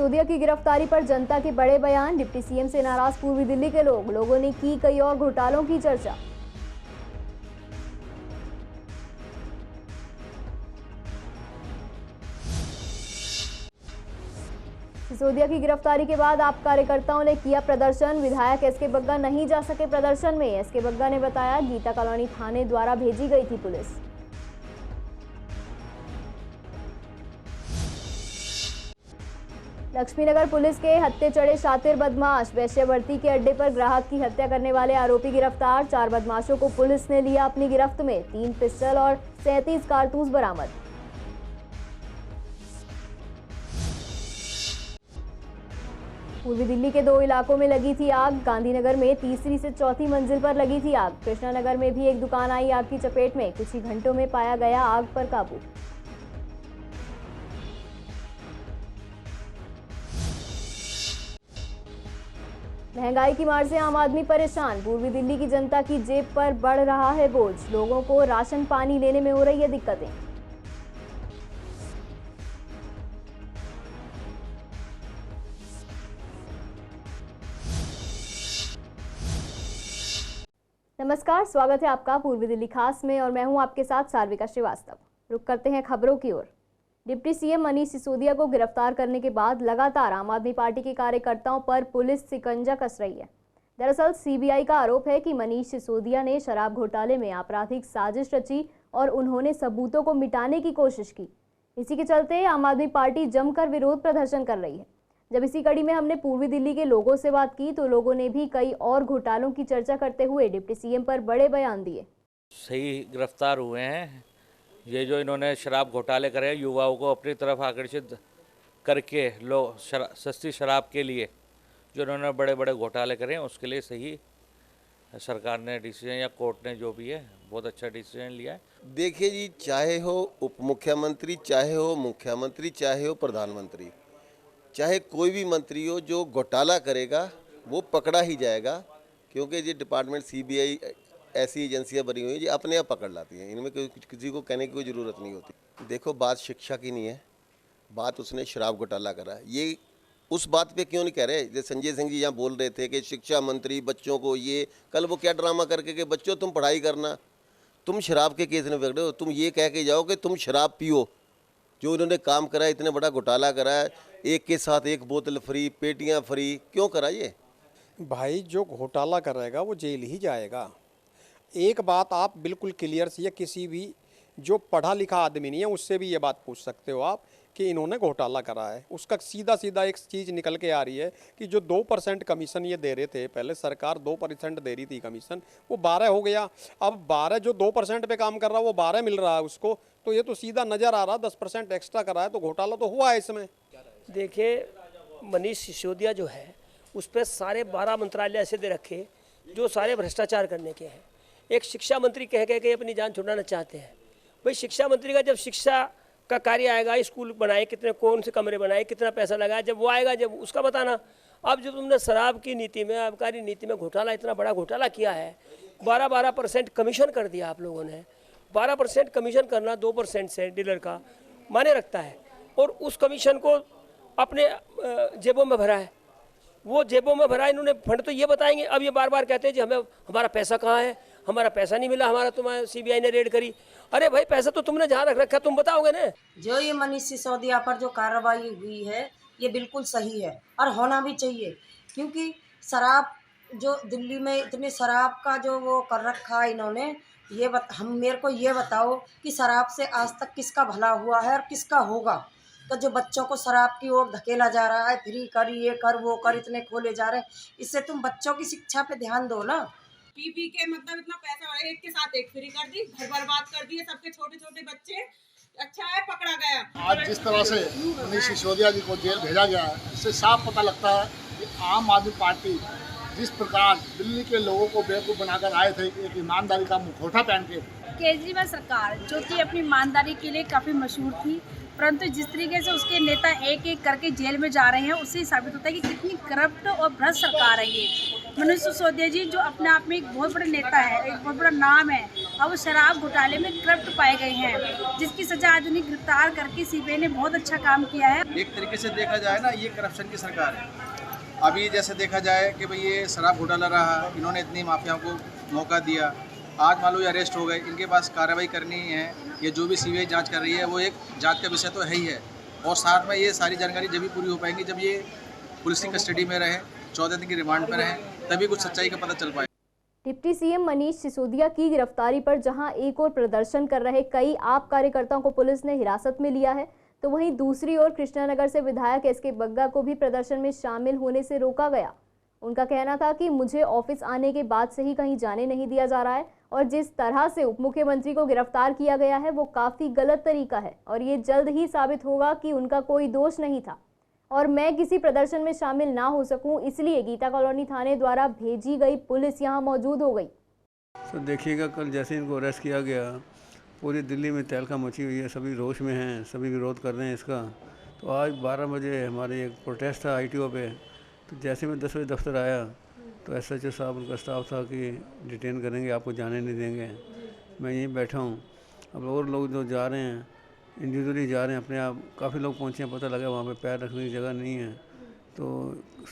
सिसोदिया की गिरफ्तारी पर जनता के बड़े बयान। डिप्टी सीएम से नाराज पूर्वी दिल्ली के लोगों ने की कई और घोटालों की चर्चा। सिसोदिया की गिरफ्तारी के बाद आप कार्यकर्ताओं ने किया प्रदर्शन। विधायक एसके बग्गा नहीं जा सके प्रदर्शन में। एसके बग्गा ने बताया, गीता कॉलोनी थाने द्वारा भेजी गई थी पुलिस। लक्ष्मीनगर पुलिस के हत्थे चढ़े शातिर बदमाश। वेश्यावृत्ति के अड्डे पर ग्राहक की हत्या करने वाले आरोपी गिरफ्तार। 4 बदमाशों को पुलिस ने लिया अपनी गिरफ्त में। 3 पिस्टल और 37 कारतूस बरामद। पूर्वी दिल्ली के 2 इलाकों में लगी थी आग। गांधीनगर में तीसरी से चौथी मंजिल पर लगी थी आग। कृष्णानगर में भी एक दुकान आई आग की चपेट में। कुछ ही घंटों में पाया गया आग पर काबू। महंगाई की मार से आम आदमी परेशान। पूर्वी दिल्ली की जनता की जेब पर बढ़ रहा है बोझ। लोगों को राशन पानी लेने में हो रही है दिक्कतें। नमस्कार, स्वागत है आपका पूर्वी दिल्ली खास में और मैं हूं आपके साथ सार्विका श्रीवास्तव। रुक करते हैं खबरों की ओर। डिप्टी सीएम मनीष सिसोदिया को गिरफ्तार करने के बाद लगातार आम आदमी पार्टी के कार्यकर्ताओं पर पुलिस शिकंजा कस रही है। दरअसल सीबीआई का आरोप है कि मनीष सिसोदिया ने शराब घोटाले में आपराधिक साजिश रची और उन्होंने सबूतों को मिटाने की कोशिश की। इसी के चलते आम आदमी पार्टी जमकर विरोध प्रदर्शन कर रही है। जब इसी कड़ी में हमने पूर्वी दिल्ली के लोगों से बात की तो लोगों ने भी कई और घोटालों की चर्चा करते हुए डिप्टी सीएम पर बड़े बयान दिए। सही गिरफ्तार हुए हैं। ये जो इन्होंने शराब घोटाले करे, युवाओं को अपनी तरफ आकर्षित करके सस्ती शराब के लिए जो इन्होंने बड़े बड़े घोटाले करे हैं, उसके लिए सही सरकार ने डिसीजन या कोर्ट ने जो भी है बहुत अच्छा डिसीजन लिया है। देखिए जी, चाहे हो उप मुख्यमंत्री, चाहे हो मुख्यमंत्री, चाहे हो प्रधानमंत्री, चाहे कोई भी मंत्री हो, जो घोटाला करेगा वो पकड़ा ही जाएगा। क्योंकि ये डिपार्टमेंट सीबीआई ऐसी एजेंसियां बनी हुई हैं जो अपने आप पकड़ लाती हैं। इनमें किसी को कहने की कोई ज़रूरत नहीं होती। देखो, बात शिक्षा की नहीं है, बात उसने शराब घोटाला करा। ये उस बात पे क्यों नहीं कह रहे? जैसे संजय सिंह जी यहाँ बोल रहे थे कि शिक्षा मंत्री बच्चों को ये, कल वो क्या ड्रामा करके कि बच्चों तुम पढ़ाई करना, तुम शराब के केस में पकड़े हो। तुम ये कह के जाओ कि तुम शराब पियो। जो उन्होंने काम करा, इतने बड़ा घोटाला करा है, एक के साथ एक बोतल फ्री, पेटियाँ फ्री, क्यों करा ये? भाई, जो घोटाला करेगा वो जेल ही जाएगा। एक बात आप बिल्कुल क्लियर सी है, किसी भी जो पढ़ा लिखा आदमी नहीं है उससे भी ये बात पूछ सकते हो आप कि इन्होंने घोटाला करा है। उसका सीधा सीधा एक चीज़ निकल के आ रही है कि जो 2% कमीशन ये दे रहे थे, पहले सरकार 2% दे रही थी कमीशन, वो 12 हो गया। अब 12 जो 2% पे काम कर रहा है वो 12 मिल रहा है उसको, तो ये तो सीधा नज़र आ रहा 10% एक्स्ट्रा करा है, तो घोटाला तो हुआ है इसमें। देखिए, मनीष सिसोदिया जो है उस पर सारे 12 मंत्रालय ऐसे दे रखे जो सारे भ्रष्टाचार करने के हैं। एक शिक्षा मंत्री कह के अपनी जान छुड़ाना चाहते हैं। भाई, शिक्षा मंत्री का जब शिक्षा का कार्य आएगा, स्कूल बनाए कितने, कौन से कमरे बनाए, कितना पैसा लगाया, जब वो आएगा जब उसका बताना। अब जो तुमने शराब की नीति में, आबकारी नीति में घोटाला, इतना बड़ा घोटाला किया है, 12% कमीशन कर दिया आप लोगों ने। 12% कमीशन करना 2% से डीलर का माने रखता है, और उस कमीशन को अपने जेबों में भरा है। वो जेबों में भरा, इन्होंने फंड तो ये बताएंगे। अब ये बार बार कहते हैं जी हमें, हमारा पैसा कहाँ है, हमारा पैसा नहीं मिला, हमारा तुम्हारा सीबीआई ने रेड करी। अरे भाई, पैसा तो तुमने जहाँ रख रखा तुम बताओगे ना। जो ये मनीष सिसोदिया पर जो कार्रवाई हुई है ये बिल्कुल सही है और होना भी चाहिए। क्योंकि शराब जो दिल्ली में इतनी शराब का जो वो कर रखा है इन्होंने, ये मेरे को ये बताओ कि शराब से आज तक किसका भला हुआ है और किसका होगा? तो जो बच्चों को शराब की ओर धकेला जा रहा है, फ्री कर, ये कर, वो कर, इतने खोले जा रहे हैं, इससे तुम बच्चों की शिक्षा पे ध्यान दो ना। पी के मतलब इतना पैसा वाला, एक के साथ एक फ्री कर दी, घर बर्बाद कर दिए सबके छोटे छोटे बच्चे। अच्छा है पकड़ा गया। आज जिस तरह से मनीष सिसोदिया जी को जेल भेजा गया है, इससे साफ पता लगता है कि आम आदमी पार्टी जिस प्रकार दिल्ली के लोगों को बेवकूफ़ बनाकर आए थे एक ईमानदारी का मुखौटा पहन के। केजरीवाल सरकार जो कि अपनी ईमानदारी के लिए काफ़ी मशहूर थी, परंतु जिस तरीके से उसके नेता एक एक करके जेल में जा रहे हैं, उससे साबित होता है कि कितनी करप्ट और भ्रष्ट सरकार है ये। मनीष सिसोदिया जी जो अपने आप में एक बहुत बड़ा नेता है, एक बहुत बड़ा नाम है, और वो शराब घोटाले में करप्ट पाए गए हैं, जिसकी सजा आज उन्हें गिरफ्तार करके सीबीआई ने बहुत अच्छा काम किया है। एक तरीके से देखा जाए ना, ये करप्शन की सरकार है। अभी जैसे देखा जाए कि भाई ये शराब घोटाला रहा, इन्होंने इतनी माफियाओं को मौका दिया, आज मान लो ये अरेस्ट हो गए, इनके पास कार्रवाई करनी है, ये जो भी सीबीआई जांच कर रही है वो एक जांच का विषय तो है ही है, और साथ में ये सारी जानकारी जब भी पूरी हो पाएंगी जब ये पुलिस की कस्टडी में रहे, 14 दिन की रिमांड पर रहे, तभी कुछ सच्चाई का पता चल पाए। डिप्टी सीएम मनीष सिसोदिया की गिरफ्तारी पर जहां एक और प्रदर्शन कर रहे कई आप कार्यकर्ताओं को पुलिस ने हिरासत में लिया है, तो वहीं दूसरी ओर कृष्णानगर से विधायक एसके बग्गा को भी प्रदर्शन में शामिल होने से रोका गया। उनका कहना था कि मुझे ऑफिस आने के बाद से ही कहीं जाने नहीं दिया जा रहा है और जिस तरह से उप मुख्यमंत्री को गिरफ्तार किया गया है वो काफ़ी गलत तरीका है और ये जल्द ही साबित होगा कि उनका कोई दोष नहीं था और मैं किसी प्रदर्शन में शामिल ना हो सकूं, इसलिए गीता कॉलोनी थाने द्वारा भेजी गई पुलिस यहां मौजूद हो गई। तो देखिएगा कल जैसे इनको अरेस्ट किया गया, पूरी दिल्ली में तहलका मची हुई है, सभी रोष में हैं, सभी विरोध कर रहे हैं इसका। तो आज 12 बजे हमारे एक प्रोटेस्ट था ITO पे, तो जैसे मैं 10 बजे दफ्तर आया तो SHO साहब उनका स्टाफ था कि डिटेन करेंगे, आपको जाने नहीं देंगे। मैं यहीं बैठा हूँ। अब और लोग जो जा रहे हैं इंडिविजुअली जा रहे हैं अपने आप, काफ़ी लोग पहुँचे हैं, पता लगा वहाँ पे पैर रखने की जगह नहीं है, तो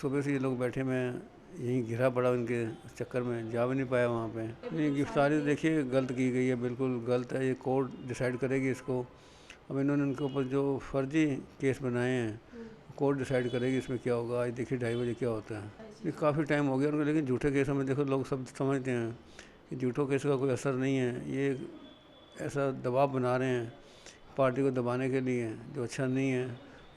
सुबह से ये लोग बैठे, मैं यहीं घिरा पड़ा उनके चक्कर में, जा भी नहीं पाया वहाँ पे। ये गिरफ्तारी देखिए गलत की गई है, बिल्कुल गलत है, ये कोर्ट डिसाइड करेगी इसको। अब इन्होंने उनके ऊपर जो फर्जी केस बनाए हैं कोर्ट डिसाइड करेगी इसमें क्या होगा। आज देखिए 2:30 बजे क्या होता है। ये काफ़ी टाइम हो गया उनको, लेकिन झूठे केसों में देखो लोग सब समझते हैं कि झूठों केस का कोई असर नहीं है, ये ऐसा दबाव बना रहे हैं पार्टी को दबाने के लिए जो अच्छा नहीं है।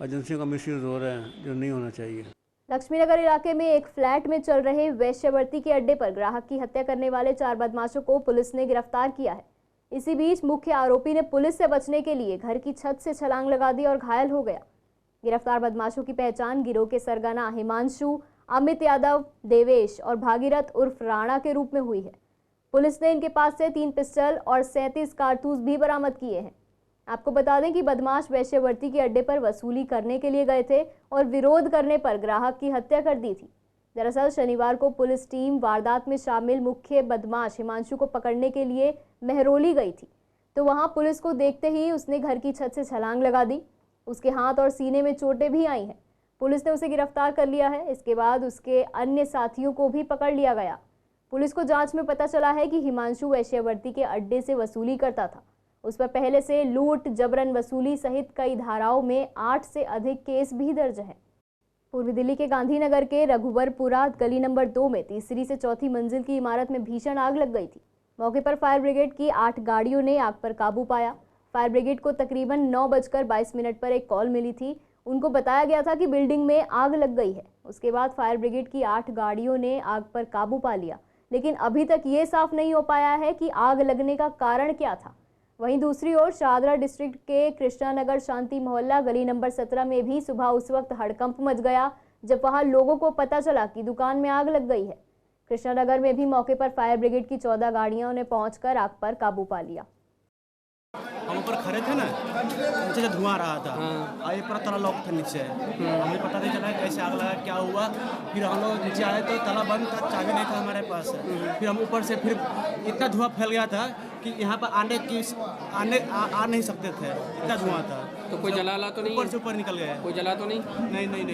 एजेंसियों का मिसयूज़ हो रहा है जो नहीं होना चाहिए। लक्ष्मीनगर इलाके में एक फ्लैट में चल रहे वेश्यावृत्ति के अड्डे पर ग्राहक की हत्या करने वाले 4 बदमाशों को पुलिस ने गिरफ्तार किया है। इसी बीच मुख्य आरोपी ने पुलिस से बचने के लिए घर की छत से छलांग लगा दी और घायल हो गया। गिरफ्तार बदमाशों की पहचान गिरोह के सरगना हिमांशु, अमित यादव, देवेश और भागीरथ उर्फ राणा के रूप में हुई है। पुलिस ने इनके पास से 3 पिस्टल और 37 कारतूस भी बरामद किए हैं। आपको बता दें कि बदमाश वेश्यावृत्ति के अड्डे पर वसूली करने के लिए गए थे और विरोध करने पर ग्राहक की हत्या कर दी थी। दरअसल शनिवार को पुलिस टीम वारदात में शामिल मुख्य बदमाश हिमांशु को पकड़ने के लिए महरौली गई थी, तो वहां पुलिस को देखते ही उसने घर की छत से छलांग लगा दी। उसके हाथ और सीने में चोटें भी आई हैं। पुलिस ने उसे गिरफ्तार कर लिया है। इसके बाद उसके अन्य साथियों को भी पकड़ लिया गया। पुलिस को जांच में पता चला है कि हिमांशु वेश्यावृत्ति के अड्डे से वसूली करता था। उस पर पहले से लूट, जबरन वसूली सहित कई धाराओं में 8 से अधिक केस भी दर्ज हैं। पूर्वी दिल्ली के गांधीनगर के रघुवरपुरा गली नंबर 2 में तीसरी से चौथी मंजिल की इमारत में भीषण आग लग गई थी। मौके पर फायर ब्रिगेड की 8 गाड़ियों ने आग पर काबू पाया। फायर ब्रिगेड को तकरीबन 9:22 पर एक कॉल मिली थी। उनको बताया गया था कि बिल्डिंग में आग लग गई है। उसके बाद फायर ब्रिगेड की 8 गाड़ियों ने आग पर काबू पा लिया, लेकिन अभी तक ये साफ नहीं हो पाया है कि आग लगने का कारण क्या था। वहीं दूसरी ओर शाहदरा डिस्ट्रिक्ट के कृष्णानगर शांति मोहल्ला गली नंबर 17 में भी सुबह उस वक्त हड़कंप मच गया जब वहां लोगों को पता चला कि दुकान में आग लग गई है। कृष्णानगर में भी मौके पर फायर ब्रिगेड की 14 गाड़ियों ने पहुंचकर आग पर काबू पा लिया। हम ऊपर खड़े थे ना, नीचे से धुआं रहा था और ये पूरा ताला लॉक था नीचे। हमें पता नहीं चला कैसे आग लगा, क्या हुआ। फिर हम लोग नीचे आए तो ताला बंद था, चाबी नहीं था हमारे पास। फिर हम ऊपर से फिर इतना धुआं फैल गया था कि यहाँ पर आ नहीं सकते थे, इतना धुआं था। तो कोई जला तो नहीं? ऊपर से ऊपर निकल गया। कोई जला तो नहीं? नहीं कोई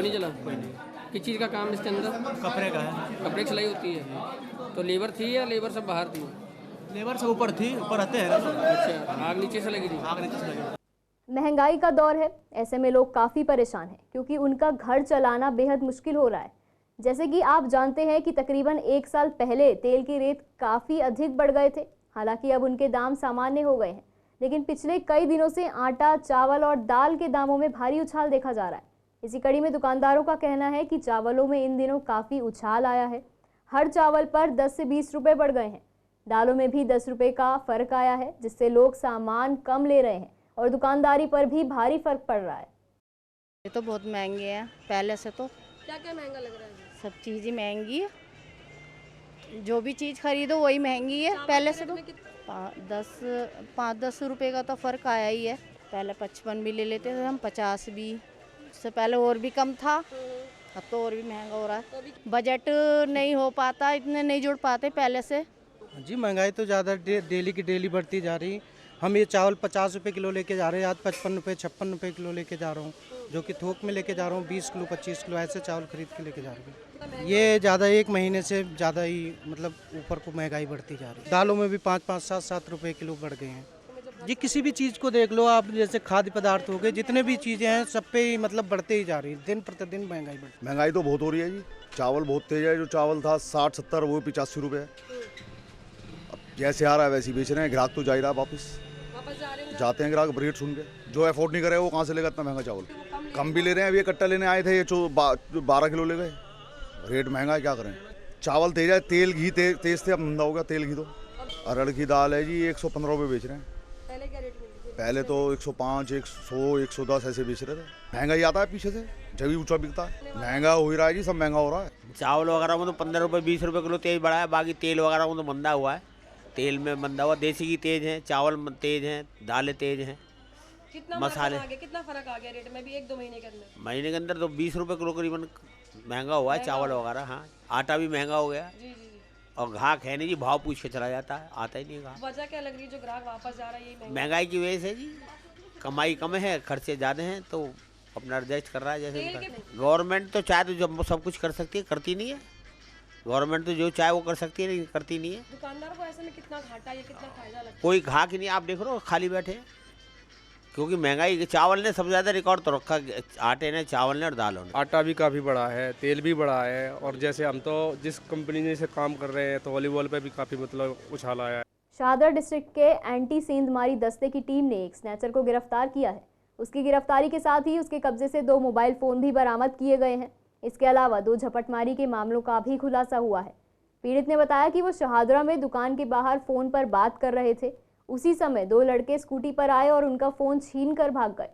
नहीं जला। कोई नहीं। किस चीज़ का काम इसके अंदर? कपड़े का है। कपड़े की सिलाई होती है। तो लेबर थी या लेबर सब बाहर थी? लेबर सब ऊपर थी, ऊपर रहते हैं। अच्छा, आग नीचे से लगी थी? आग नीचे से लगी। महंगाई का दौर है, ऐसे में लोग काफ़ी परेशान हैं क्योंकि उनका घर चलाना बेहद मुश्किल हो रहा है। जैसे कि आप जानते हैं कि तकरीबन 1 साल पहले तेल के रेट काफ़ी अधिक बढ़ गए थे। हालांकि अब उनके दाम सामान्य हो गए हैं, लेकिन पिछले कई दिनों से आटा, चावल और दाल के दामों में भारी उछाल देखा जा रहा है। इसी कड़ी में दुकानदारों का कहना है कि चावलों में इन दिनों काफ़ी उछाल आया है। हर चावल पर 10 से 20 रुपये बढ़ गए हैं। दालों में भी 10 रुपये का फ़र्क आया है, जिससे लोग सामान कम ले रहे हैं और दुकानदारी पर भी भारी फर्क पड़ रहा है। ये तो बहुत महंगे हैं पहले से। तो क्या क्या महंगा लग रहा है? सब चीज़ ही महंगी है, जो भी चीज़ खरीदो वही महंगी है पहले से। तो 5-10 रुपये का तो फ़र्क आया ही है। पहले 55 भी ले लेते थे हम, 50 भी। इससे पहले और भी कम था, अब तो और भी महंगा हो रहा है। बजट नहीं हो पाता, इतने नहीं जुड़ पाते पहले से। जी महंगाई तो ज़्यादा डेली की डेली बढ़ती जा रही। हम ये चावल 50 रुपये किलो लेके जा रहे हैं, आज 55 रुपये 56 रुपये किलो लेके जा रहा हूँ, जो कि थोक में लेके जा रहा हूँ 20 किलो 25 किलो ऐसे चावल खरीद के लेके जा रहा हूँ। ये ज़्यादा 1 महीने से ज़्यादा ही मतलब ऊपर को महंगाई बढ़ती जा रही है। दालों में भी 5-5 7-7 रुपये किलो बढ़ गए हैं। जी किसी भी चीज़ को देख लो आप, जैसे खाद्य पदार्थ हो गए, जितने भी चीज़ें हैं सब पे ही मतलब बढ़ते ही जा रही है, दिन प्रतिदिन महंगाई बढ़ती। महंगाई तो बहुत हो रही है जी। चावल बहुत तेज है, जो चावल था 60-70 वो 85 रुपये है। अब जैसे आ रहा है वैसे ही बेच रहे हैं, ग्राहक तो जा ही रहा वापस जाते हैं ग्राहक रेट सुन के। जो अफोर्ड नहीं करे वो कहाँ से लेगा इतना महंगा चावल। कम भी ले रहे हैं। अभी ये कट्टा लेने आए थे, ये 12 किलो ले गए। रेट महंगा है, क्या करें। चावल तेज है, तेल घी तेज थे, अब मंदा हो गया तेल घी। तो अरहर की दाल है जी 115 रुपये बेच रहे हैं। पहले तो 105, 100, 110 ऐसे बेच रहे थे। महंगा ही आता है पीछे से, जब भी ऊँचा बिकता है। महंगा हो ही रहा है जी, सब महंगा हो रहा है। चावल वगैरह में तो 15 रुपये 20 रुपये किलो तेज बढ़ा है। बाकी तेल वगैरह में तो मंदा हुआ है। तेल में मंदा हुआ, देसी घी तेज है, चावल तेज हैं, दालें तेज हैं। कितना मसाले कितना फर्क आ गया रेट में भी 1-2 महीने के अंदर? महीने के अंदर तो 20 रुपये किलो करीबन महंगा हुआ है चावल वगैरह। हाँ, आटा भी महंगा हो गया। जी। और ग्राहक है नहीं जी, भाव पूछ के चला जाता है, आता ही नहीं ग्राहक। वजह क्या लग रही है जो ग्राहक वापस जा रहा है? यही महंगाई की वजह से जी। कमाई कम है, खर्चे ज़्यादा हैं, तो अपना एडजस्ट कर रहा है जैसे। गवर्नमेंट तो चाहे तो जब सब कुछ कर सकती है, करती नहीं है। गवर्नमेंट तो जो चाहे वो कर सकती है, लेकिन करती नहीं है। दुकानदार को ऐसे में कितना घाटा या कितना फायदा लगता है? कोई ग्राहक ही नहीं, आप देख रहे हो खाली बैठे हैं। क्योंकि महंगाई, चावल ने सबसे ज़्यादा रिकॉर्ड तो रखा, आटे ने, चावल ने और दालों ने। आटा भी काफ़ी बढ़ा है, तेल भी बढ़ा है। और जैसे हम तो जिस कंपनी से काम कर रहे हैं तो वॉलीबॉल पे भी काफ़ी मतलब उछाल आया है। शाहदरा डिस्ट्रिक्ट के एंटी सेंधमारी दस्ते की टीम ने एक स्नैचर को गिरफ्तार किया है। उसकी गिरफ्तारी के साथ ही उसके कब्जे से 2 मोबाइल फ़ोन भी बरामद किए गए हैं। इसके अलावा 2 झपटमारी के मामलों का भी खुलासा हुआ है। पीड़ित ने बताया कि वो शाहदरा में दुकान के बाहर फ़ोन पर बात कर रहे थे। उसी समय 2 लड़के स्कूटी पर आए और उनका फ़ोन छीन कर भाग गए।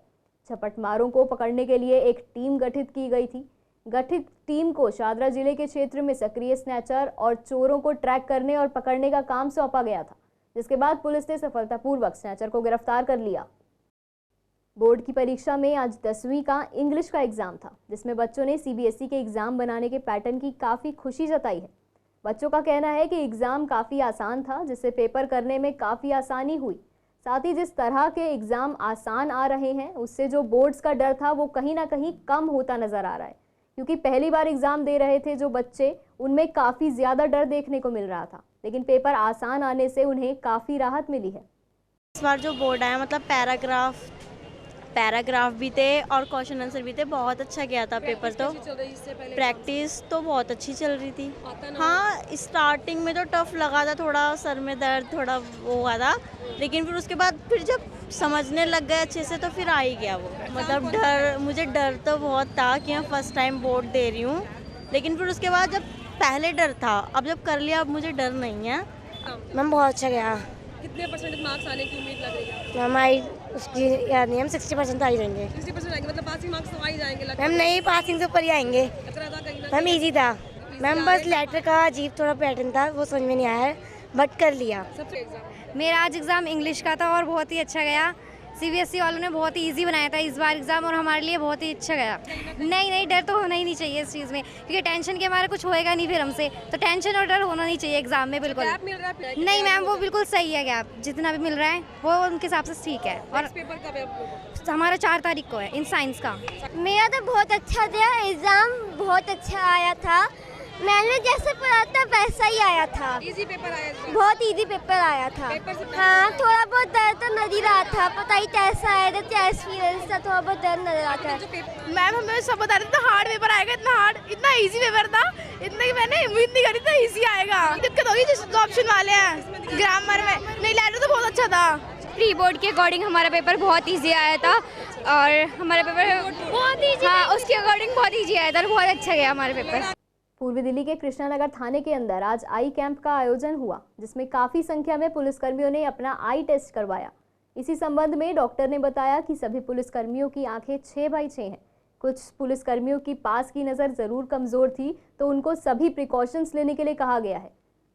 झपटमारों को पकड़ने के लिए एक टीम गठित की गई थी। गठित टीम को शाहदरा जिले के क्षेत्र में सक्रिय स्नैचर और चोरों को ट्रैक करने और पकड़ने का काम सौंपा गया था, जिसके बाद पुलिस ने सफलतापूर्वक स्नैचर को गिरफ्तार कर लिया। बोर्ड की परीक्षा में आज 10वीं का इंग्लिश का एग्जाम था, जिसमें बच्चों ने सीबीएसई के एग्जाम बनाने के पैटर्न की काफ़ी खुशी जताई है। बच्चों का कहना है कि एग्ज़ाम काफ़ी आसान था, जिससे पेपर करने में काफ़ी आसानी हुई। साथ ही जिस तरह के एग्ज़ाम आसान आ रहे हैं, उससे जो बोर्ड्स का डर था वो कहीं ना कहीं कम होता नज़र आ रहा है, क्योंकि पहली बार एग्ज़ाम दे रहे थे जो बच्चे, उनमें काफ़ी ज़्यादा डर देखने को मिल रहा था, लेकिन पेपर आसान आने से उन्हें काफ़ी राहत मिली है। इस बार जो बोर्ड आया मतलब पैराग्राफ भी थे और क्वेश्चन आंसर भी थे। बहुत अच्छा गया था पेपर। तो प्रैक्टिस तो बहुत अच्छी चल रही थी। हाँ, स्टार्टिंग में तो टफ लगा था, थोड़ा सर में दर्द थोड़ा वो हुआ था, लेकिन फिर उसके बाद फिर जब समझने लग गए अच्छे से तो फिर आ ही गया वो। मतलब मुझे डर तो बहुत था कि मैं फर्स्ट टाइम बोर्ड दे रही हूँ, लेकिन फिर उसके बाद जब पहले डर था, अब जब कर लिया अब मुझे डर नहीं है। मैम बहुत अच्छा गया। कितने परसेंट मार्क्स आने की उम्मीद लग रही है? मैम आई उसकी याद नहीं, हम 60% आ ही जाएंगे। 60% आएंगे मतलब पासिंग मार्क्स तो आ ही जाएंगे? मैम नहीं, पासिंग से ऊपर ही आएंगे। मैम इजी था। मैम बस लेटर का अजीब थोड़ा पैटर्न था, वो समझ में नहीं आया है, बट कर लिया। मेरा आज एग्ज़ाम इंग्लिश का था और बहुत ही अच्छा गया। सीबीएसई वालों ने बहुत ही इजी बनाया था इस बार एग्ज़ाम और हमारे लिए बहुत ही अच्छा गया। नहीं, डर तो होना ही नहीं चाहिए इस चीज़ में, क्योंकि टेंशन के हमारे कुछ होएगा नहीं फिर हमसे, तो टेंशन और डर होना नहीं चाहिए एग्ज़ाम में। बिल्कुल नहीं मैम, वो बिल्कुल सही है गैप, जितना भी मिल रहा है वो उनके हिसाब से ठीक है। और हमारा 4 तारीख को है इन साइंस का। मेरा तो बहुत अच्छा था एग्ज़ाम, बहुत अच्छा आया था। मैंने जैसे पढ़ा था वैसा ही आया था। इजी पेपर आया था? बहुत इजी पेपर आया था। हाँ, थोड़ा बहुत डर तो नजर रहा था, पता ही कैसा आया था, क्या एक्सपीरियंस था, थोड़ा बहुत डर नजर आता है। मैम हमें सब बता रहे थे हार्ड पेपर आएगा, इतना हार्ड, इतना इजी पेपर था, इतना कि मैंने उम्मीद नहीं करी था इजी आएगा। दिक्कत होगी जिस ऑप्शन वाले हैं ग्रामर में, नहीं लेटर तो बहुत अच्छा था। प्री बोर्ड के अकॉर्डिंग हमारा पेपर बहुत इजी आया था और हमारा पेपर बहुत ईजी, हाँ उसके अकॉर्डिंग बहुत ईजी आया था और बहुत अच्छा गया हमारा पेपर। पूर्वी दिल्ली के कृष्णानगर थाने के अंदर आज आई कैंप का आयोजन हुआ, जिसमें काफ़ी संख्या में पुलिसकर्मियों ने अपना आई टेस्ट करवाया। इसी संबंध में डॉक्टर ने बताया कि सभी पुलिसकर्मियों की आंखें 6/6 हैं। कुछ पुलिसकर्मियों की पास की नज़र ज़रूर कमज़ोर थी, तो उनको सभी प्रिकॉशंस लेने के लिए कहा गया है।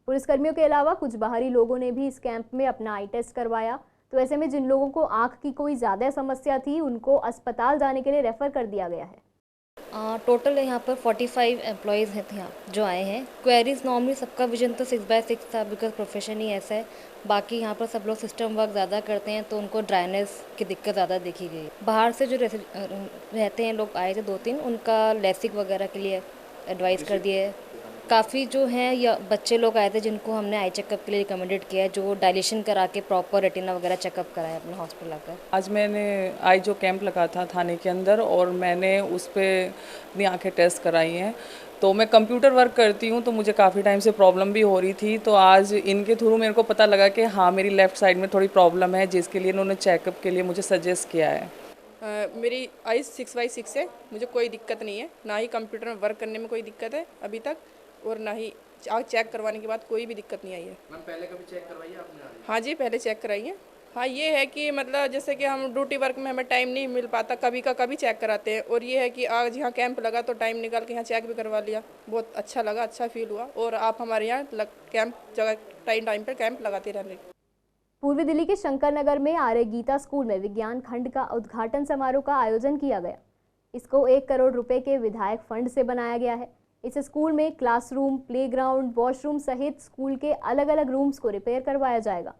पुलिसकर्मियों के अलावा कुछ बाहरी लोगों ने भी इस कैंप में अपना आई टेस्ट करवाया। तो ऐसे में जिन लोगों को आँख की कोई ज़्यादा समस्या थी, उनको अस्पताल जाने के लिए रेफ़र कर दिया गया है। टोटल यहाँ पर 45 एम्प्लॉयज़ हैं यहाँ जो आए हैं। क्वेरीज नॉर्मली सबका विजन तो 6/6 था, बिकॉज प्रोफेशन ही ऐसा है। बाकी यहाँ पर सब लोग सिस्टम वर्क ज़्यादा करते हैं तो उनको ड्राइनेस की दिक्कत ज़्यादा देखी गई। बाहर से जो रहते हैं लोग आए थे 2-3, उनका लेसिक वगैरह के लिए एडवाइस कर दिए है। काफ़ी जो हैं या बच्चे लोग आए थे जिनको हमने आई चेकअप के लिए रिकमेंडेड किया है, जो डायलेशन करा के प्रॉपर रेटिना वगैरह चेकअप कराया अपने हॉस्पिटल आकर। आज मैंने आई जो कैंप लगा था थाने के अंदर और मैंने उस पर अपनी आँखें टेस्ट कराई हैं। तो मैं कंप्यूटर वर्क करती हूँ तो मुझे काफ़ी टाइम से प्रॉब्लम भी हो रही थी। तो आज इनके थ्रू मेरे को पता लगा कि हाँ मेरी लेफ़्ट साइड में थोड़ी प्रॉब्लम है, जिसके लिए इन्होंने चेकअप के लिए मुझे सजेस्ट किया है। मेरी आई 6/6 है, मुझे कोई दिक्कत नहीं है, ना ही कंप्यूटर में वर्क करने में कोई दिक्कत है अभी तक, और ना ही चेक करवाने के बाद कोई भी दिक्कत नहीं आई है। मैम पहले कभी चेक करवाई है आपने? हाँ जी, पहले चेक कराई है। हाँ ये है कि मतलब जैसे कि हम ड्यूटी वर्क में हमें टाइम नहीं मिल पाता, कभी का कभी चेक कराते हैं, और ये है कि आज यहाँ कैंप लगा तो टाइम निकाल के यहाँ चेक भी करवा लिया। बहुत अच्छा लगा, अच्छा फील हुआ। और आप हमारे यहाँ कैंप जगह टाइम पर कैंप लगाते रहने। पूर्वी दिल्ली के शंकर नगर में आर्य गीता स्कूल में विज्ञान खंड का उद्घाटन समारोह का आयोजन किया गया। इसको 1 करोड़ रुपए के विधायक फंड से बनाया गया है। इस स्कूल में क्लासरूम, प्लेग्राउंड, वॉशरूम सहित स्कूल के अलग अलग रूम्स को रिपेयर करवाया जाएगा।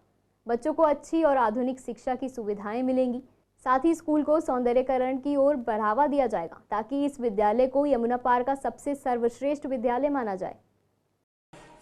बच्चों को अच्छी और आधुनिक शिक्षा की सुविधाएं मिलेंगी। साथ ही स्कूल को सौंदर्यीकरण की ओर बढ़ावा दिया जाएगा ताकि इस विद्यालय को यमुना पार का सबसे सर्वश्रेष्ठ विद्यालय माना जाए।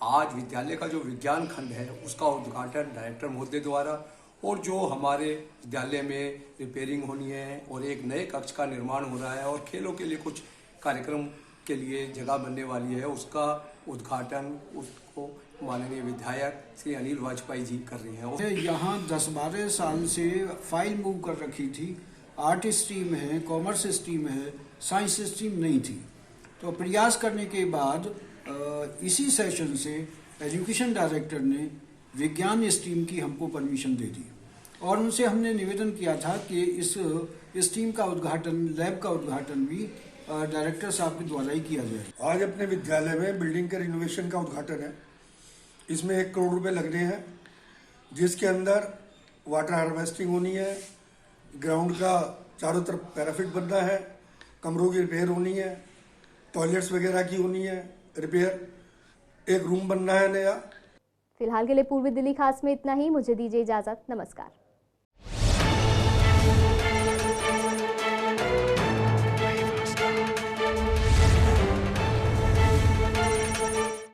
आज विद्यालय का जो विज्ञान खंड है उसका उद्घाटन डायरेक्टर महोदय द्वारा, और जो हमारे विद्यालय में रिपेयरिंग होनी है और एक नए कक्ष का निर्माण हो रहा है और खेलों के लिए कुछ कार्यक्रम के लिए जगह बनने वाली है, उसका उद्घाटन उसको माननीय विधायक श्री अनिल वाजपेयी जी कर रहे हैं। यहाँ 10-12 साल से फाइल मूव कर रखी थी। आर्ट स्ट्रीम है, कॉमर्स स्ट्रीम है, साइंस स्ट्रीम नहीं थी। तो प्रयास करने के बाद इसी सेशन से एजुकेशन डायरेक्टर ने विज्ञान स्ट्रीम की हमको परमिशन दे दी और उनसे हमने निवेदन किया था कि इस स्ट्रीम का उद्घाटन, लैब का उद्घाटन भी डायरेक्टर साहब के द्वारा ही किया जाए। आज अपने विद्यालय में बिल्डिंग के रिनोवेशन का उद्घाटन है। इसमें 1 करोड़ रुपए लगने हैं, जिसके अंदर वाटर हार्वेस्टिंग होनी है, ग्राउंड का चारों तरफ पैराफिट बनना है, कमरों की रिपेयर होनी है, टॉयलेट्स वगैरह की होनी है रिपेयर, एक रूम बनना है नया। फिलहाल के लिए पूर्वी दिल्ली खास में इतना ही। मुझे दीजिए इजाजत। नमस्कार।